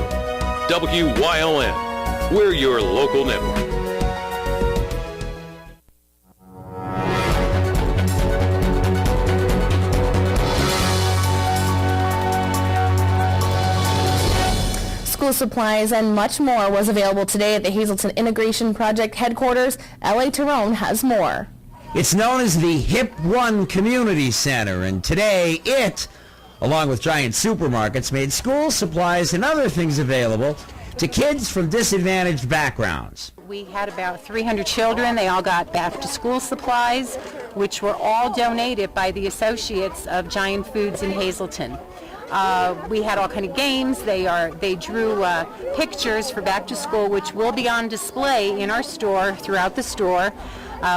WYLN, we're your local network. School supplies and much more was available today at the Hazleton Integration Project headquarters. L.A. Tyrone has more. It's known as the HIP 1 Community Center, and today it, along with giant supermarkets, made school supplies and other things available to kids from disadvantaged backgrounds. We had about 300 children. They all got back-to-school supplies, which were all donated by the associates of Giant Foods in Hazleton. We had all kind of games. They drew pictures for back to school, which will be on display in our store throughout the store.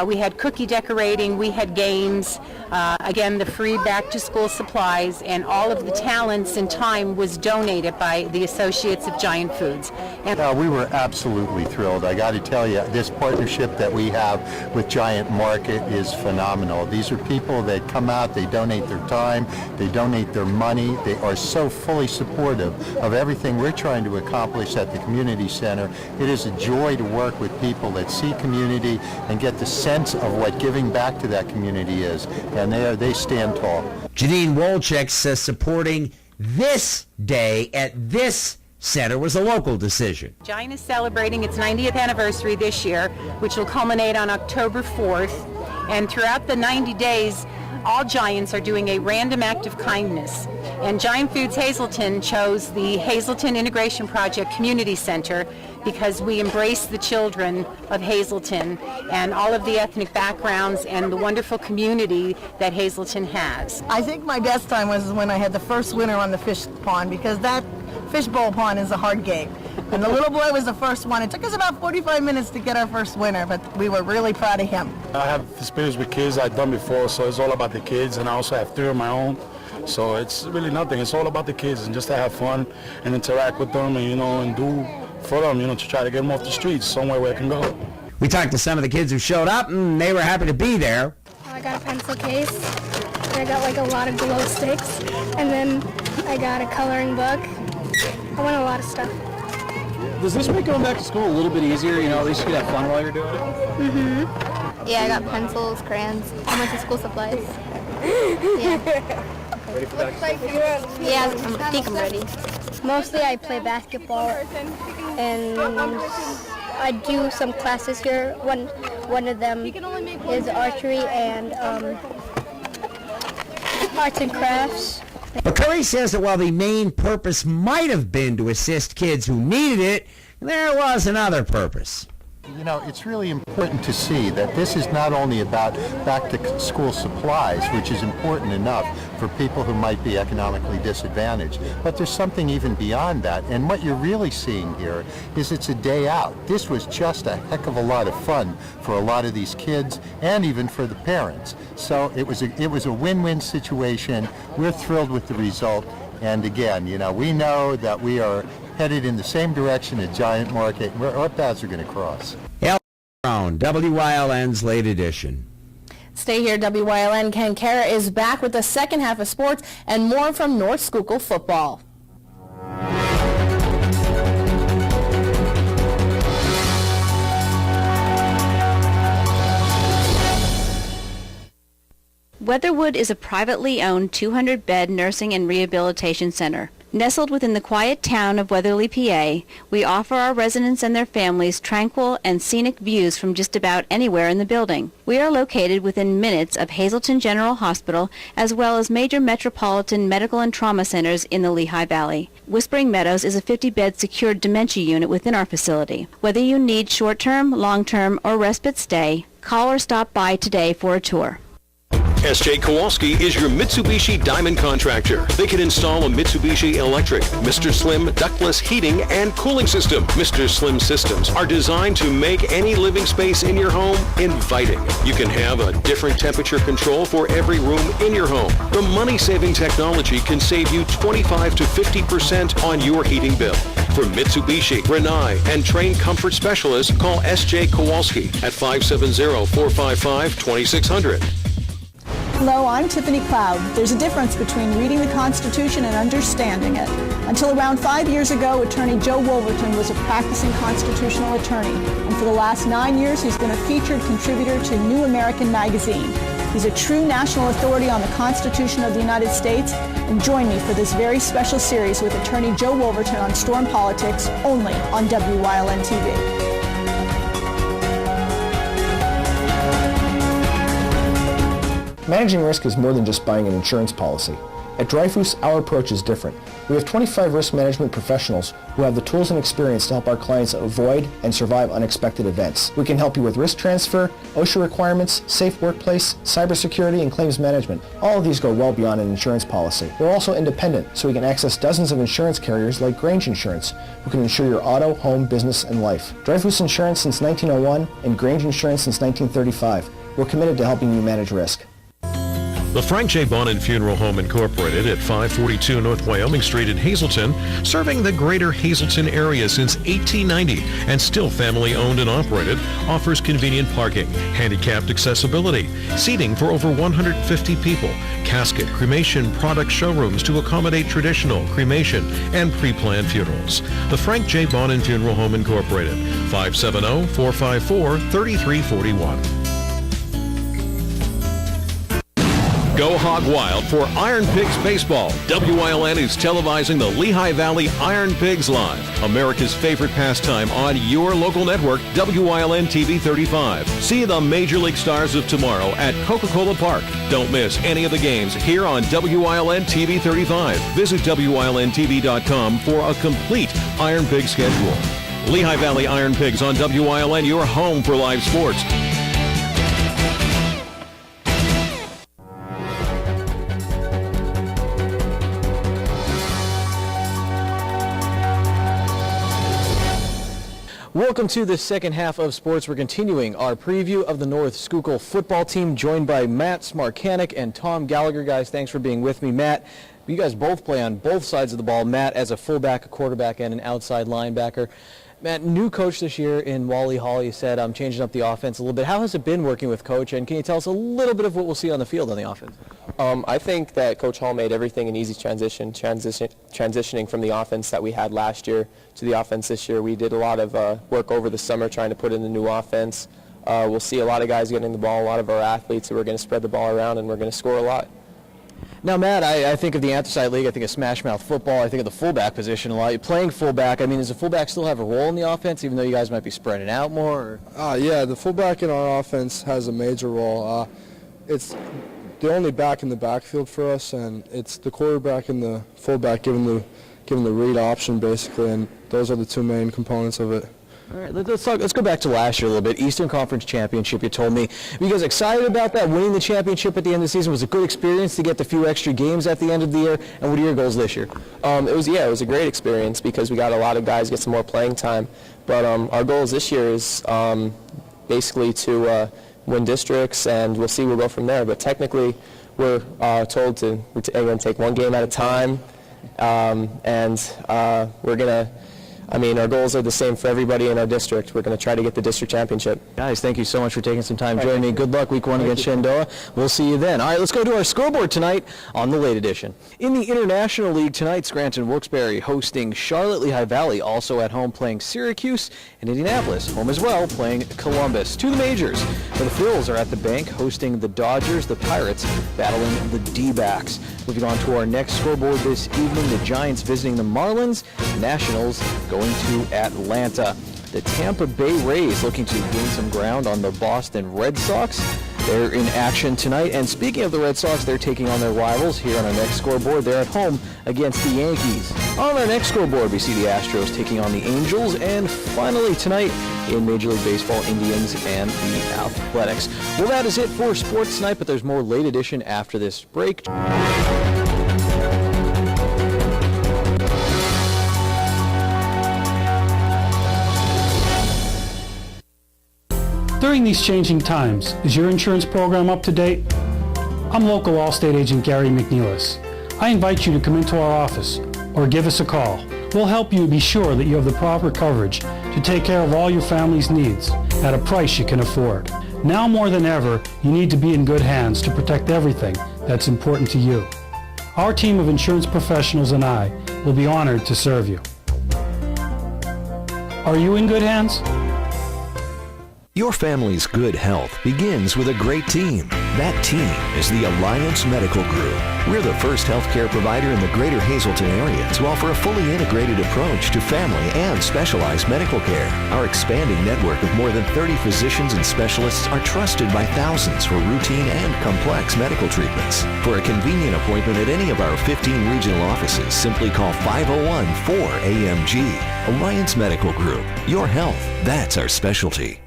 We had cookie decorating, we had games, again the free back to school supplies, and all of the talents and time was donated by the associates of Giant Foods. And we were absolutely thrilled. I got to tell you, this partnership that we have with Giant Market is phenomenal. These are people that come out, they donate their time, they donate their money, they are so fully supportive of everything we're trying to accomplish at the community center. It is a joy to work with people that see community and get the sense of what giving back to that community is, and they stand tall. Janine Wolchek says supporting this day at this center was a local decision. Giant is celebrating its 90th anniversary this year, which will culminate on October 4th, and throughout the 90 days, all Giants are doing a random act of kindness. And Giant Foods Hazleton chose the Hazleton Integration Project Community Center because we embrace the children of Hazleton and all of the ethnic backgrounds and the wonderful community that Hazleton has. I think my best time was when I had the first winner on the fish pond, because that fishbowl pond is a hard game. And the little boy was the first one. It took us about 45 minutes to get our first winner, but we were really proud of him. I have experience with kids I've done before, so it's all about the kids, and I also have 3 of my own. So it's really nothing. It's all about the kids and just to have fun and interact with them and, and do for them, to try to get them off the streets somewhere where it can go. We talked to some of the kids who showed up, and they were happy to be there. I got a pencil case, and I got a lot of glow sticks, and then I got a coloring book. I won a lot of stuff. Does this make going back to school a little bit easier? At least you can have fun while you're doing it? Mm-hmm. Yeah, I got pencils, crayons, a bunch of school supplies. Yeah. Ready for back to school? Yeah, I think I'm ready. Mostly I play basketball, and I do some classes here. One of them is archery and arts and crafts. But Curry says that while the main purpose might have been to assist kids who needed it, there was another purpose. It's really important to see that this is not only about back-to-school supplies, which is important enough for people who might be economically disadvantaged, but there's something even beyond that. And what you're really seeing here is it's a day out. This was just a heck of a lot of fun for a lot of these kids and even for the parents. So it was a win-win situation. We're thrilled with the result. And again, we know that we are headed in the same direction at Giant Market, where our paths are going to cross. WYLN's late edition. Stay here, WYLN. Ken Kara is back with the second half of sports and more from North Schuylkill football. Weatherwood is a privately owned 200-bed nursing and rehabilitation center. Nestled within the quiet town of Weatherly, PA, we offer our residents and their families tranquil and scenic views from just about anywhere in the building. We are located within minutes of Hazleton General Hospital, as well as major metropolitan medical and trauma centers in the Lehigh Valley. Whispering Meadows is a 50-bed secured dementia unit within our facility. Whether you need short-term, long-term, or respite stay, call or stop by today for a tour. S.J. Kowalski is your Mitsubishi Diamond contractor. They can install a Mitsubishi electric, Mr. Slim ductless heating and cooling system. Mr. Slim systems are designed to make any living space in your home inviting. You can have a different temperature control for every room in your home. The money-saving technology can save you 25 to 50% on your heating bill. For Mitsubishi, Rinnai, and trained comfort specialists, call S.J. Kowalski at 570-455-2600. Hello, I'm Tiffany Cloud. There's a difference between reading the Constitution and understanding it. Until around 5 years ago, Attorney Joe Wolverton was a practicing constitutional attorney, and for the last 9 years, he's been a featured contributor to New American Magazine. He's a true national authority on the Constitution of the United States, and join me for this very special series with Attorney Joe Wolverton on Storm Politics, only on WYLN TV. Managing risk is more than just buying an insurance policy. At Dreyfus, our approach is different. We have 25 risk management professionals who have the tools and experience to help our clients avoid and survive unexpected events. We can help you with risk transfer, OSHA requirements, safe workplace, cybersecurity, and claims management. All of these go well beyond an insurance policy. We're also independent, so we can access dozens of insurance carriers like Grange Insurance, who can insure your auto, home, business, and life. Dreyfus Insurance since 1901 and Grange Insurance since 1935. We're committed to helping you manage risk. The Frank J. Bonin Funeral Home Incorporated at 542 North Wyoming Street in Hazleton, serving the greater Hazleton area since 1890 and still family owned and operated, offers convenient parking, handicapped accessibility, seating for over 150 people, casket, cremation product showrooms to accommodate traditional, cremation, and pre-planned funerals. The Frank J. Bonin Funeral Home Incorporated, 570-454-3341. Go hog wild for Iron Pigs Baseball. WYLN is televising the Lehigh Valley Iron Pigs Live, America's favorite pastime on your local network, WYLN TV 35. See the Major League Stars of tomorrow at Coca-Cola Park. Don't miss any of the games here on WYLN TV 35. Visit WYLNTV.com for a complete Iron Pig schedule. Lehigh Valley Iron Pigs on WYLN, your home for live sports. Welcome to the second half of sports. We're continuing our preview of the North Schuylkill football team, joined by Matt Smarkanik and Tom Gallagher. Guys, thanks for being with me. Matt, you guys both play on both sides of the ball. Matt as a fullback, a quarterback, and an outside linebacker. Matt, new coach this year in Wally Hall. You said I'm changing up the offense a little bit. How has it been working with Coach, and can you tell us a little bit of what we'll see on the field on the offense? I think that Coach Hall made everything an easy transitioning from the offense that we had last year to the offense this year. We did a lot of work over the summer trying to put in the new offense. We'll see a lot of guys getting the ball, a lot of our athletes who are going to spread the ball around, and we're going to score a lot. Now, Matt, I think of the Anthracite League, I think of Smash Mouth football, I think of the fullback position a lot. You're playing fullback. I mean, does the fullback still have a role in the offense, even though you guys might be spreading out more? Yeah, the fullback in our offense has a major role. It's the only back in the backfield for us, and it's the quarterback and the fullback giving the read option, basically, and those are the two main components of it. All right, let's go back to last year a little bit. Eastern Conference Championship, you told me. Were you guys excited about that, winning the championship at the end of the season? Was it a good experience to get the few extra games at the end of the year? And what are your goals this year? It was a great experience because we got a lot of guys get some more playing time. But our goals this year is basically to win districts, and we'll see. We'll go from there. But technically, we're told we're going to take one game at a time, and we're going to I mean, our goals are the same for everybody in our district. We're going to try to get the district championship. Guys, thank you so much for taking some time joining me. Good luck week 1 against Shenandoah. We'll see you then. All right, let's go to our scoreboard tonight on the late edition. In the International League tonight, Scranton Wilkes-Barre hosting Charlotte Lehigh Valley, also at home playing Syracuse, and Indianapolis, home as well, playing Columbus. To the majors, where the Phils are at the bank hosting the Dodgers, the Pirates battling the D-backs. Moving on to our next scoreboard this evening, the Giants visiting the Marlins, Nationals going to Atlanta. The Tampa Bay Rays looking to gain some ground on the Boston Red Sox. They're in action tonight. And speaking of the Red Sox, they're taking on their rivals here on our next scoreboard. They're at home against the Yankees. On our next scoreboard, we see the Astros taking on the Angels. And finally tonight in Major League Baseball, Indians and the Athletics. Well, that is it for sports tonight, but there's more late edition after this break. During these changing times, is your insurance program up to date? I'm local Allstate agent Gary McNeilis. I invite you to come into our office or give us a call. We'll help you be sure that you have the proper coverage to take care of all your family's needs at a price you can afford. Now more than ever, you need to be in good hands to protect everything that's important to you. Our team of insurance professionals and I will be honored to serve you. Are you in good hands? Your family's good health begins with a great team. That team is the Alliance Medical Group. We're the first healthcare provider in the greater Hazleton area to offer a fully integrated approach to family and specialized medical care. Our expanding network of more than 30 physicians and specialists are trusted by thousands for routine and complex medical treatments. For a convenient appointment at any of our 15 regional offices, simply call 501-4AMG. Alliance Medical Group. Your health, that's our specialty.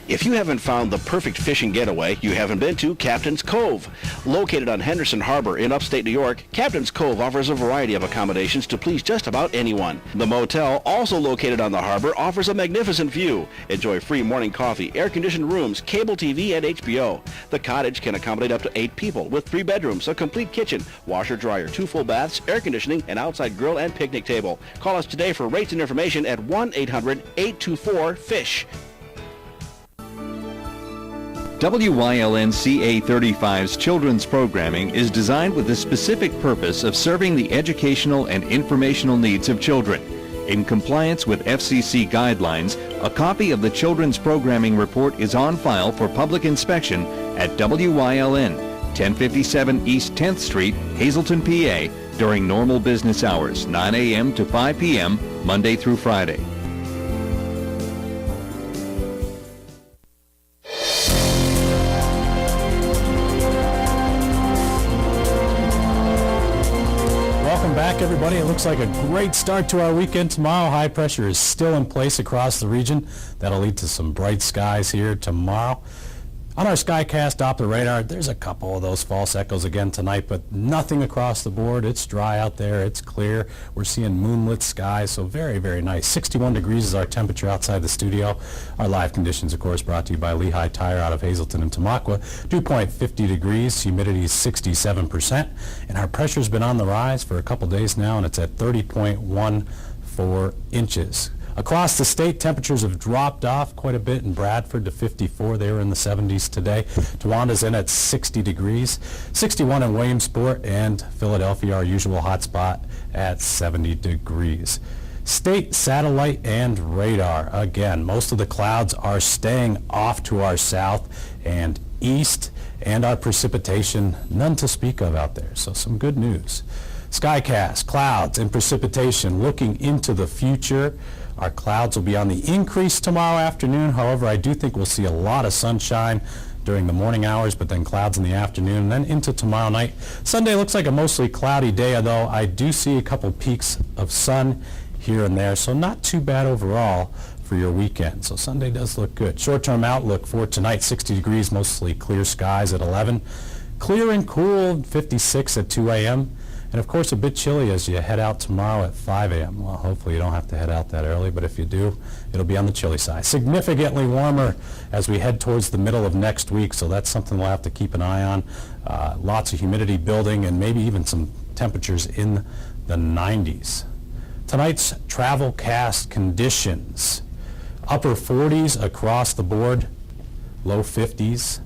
If you haven't found the perfect fishing getaway, you haven't been to Captain's Cove. Located on Henderson Harbor in upstate New York, Captain's Cove offers a variety of accommodations to please just about anyone. The motel, also located on the harbor, offers a magnificent view. Enjoy free morning coffee, air-conditioned rooms, cable TV, and HBO. The cottage can accommodate up to 8 people with 3 bedrooms, a complete kitchen, washer-dryer, 2 full baths, air conditioning, an outside grill, and picnic table. Call us today for rates and information at 1-800-824-FISH. WYLN-CA35's children's programming is designed with the specific purpose of serving the educational and informational needs of children. In compliance with FCC guidelines, a copy of the children's programming report is on file for public inspection at WYLN, 1057 East 10th Street, Hazleton, PA, during normal business hours, 9 a.m. to 5 p.m., Monday through Friday. Everybody, it looks like a great start to our weekend tomorrow. High pressure is still in place across the region. That'll lead to some bright skies here tomorrow. On our Skycast Doppler radar, there's a couple of those false echoes again tonight, but nothing across the board. It's dry out there. It's clear. We're seeing moonlit skies, so very, very nice. 61 degrees is our temperature outside the studio. Our live conditions, of course, brought to you by Lehigh Tire out of Hazleton and Tamaqua. Dew point 50 degrees, humidity is 67%, and our pressure's been on the rise for a couple days now, and it's at 30.14 inches. Across the state, temperatures have dropped off quite a bit in Bradford to 54. They were in the 70s today. Towanda's in at 60 degrees. 61 in Williamsport, and Philadelphia, our usual hot spot, at 70 degrees. State satellite and radar. Again, most of the clouds are staying off to our south and east, and our precipitation, none to speak of out there. So some good news. Skycast, clouds, and precipitation looking into the future. Our clouds will be on the increase tomorrow afternoon. However, I do think we'll see a lot of sunshine during the morning hours, but then clouds in the afternoon, and then into tomorrow night. Sunday looks like a mostly cloudy day, although I do see a couple peaks of sun here and there, so not too bad overall for your weekend. So Sunday does look good. Short-term outlook for tonight, 60 degrees, mostly clear skies at 11. Clear and cool, 56 at 2 a.m. And of course, a bit chilly as you head out tomorrow at 5 a.m. Well, hopefully you don't have to head out that early, but if you do, it'll be on the chilly side. Significantly warmer as we head towards the middle of next week, so that's something we'll have to keep an eye on. Lots of humidity building and maybe even some temperatures in the 90s. Tonight's travel cast conditions. Upper 40s across the board, low 50s.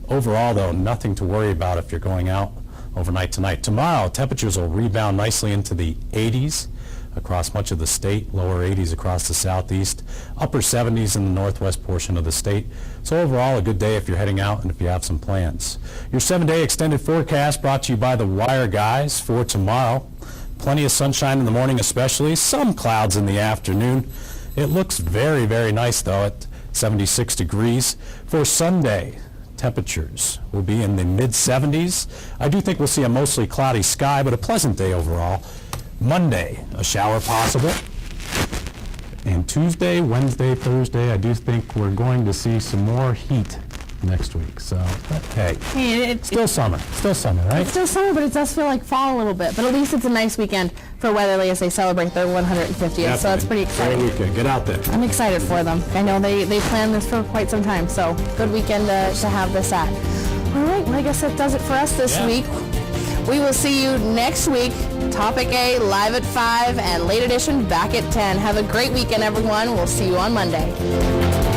Overall, though, nothing to worry about if you're going out overnight tonight. Tomorrow, temperatures will rebound nicely into the 80s across much of the state, lower 80s across the southeast, upper 70s in the northwest portion of the state. So overall, a good day if you're heading out and if you have some plans. Your 7-day extended forecast brought to you by the Wire Guys for tomorrow. Plenty of sunshine in the morning especially, some clouds in the afternoon. It looks very, very nice though at 76 degrees. For Sunday, temperatures will be in the mid-70s. I do think we'll see a mostly cloudy sky, but a pleasant day overall. Monday, a shower possible. And Tuesday, Wednesday, Thursday, I do think we're going to see some more heat next week. So, hey, it's still summer, right? It's still summer, but it does feel like fall a little bit. But at least it's a nice weekend for Weatherly as they celebrate their 150th. Definitely. So that's pretty exciting. Great weekend. Get out there. I'm excited for them. I know they planned this for quite some time, so good weekend to have this at. All right, well, I guess that does it for us this week. We will see you next week. Topic A live at 5 and Late Edition back at 10. Have a great weekend, everyone. We'll see you on Monday.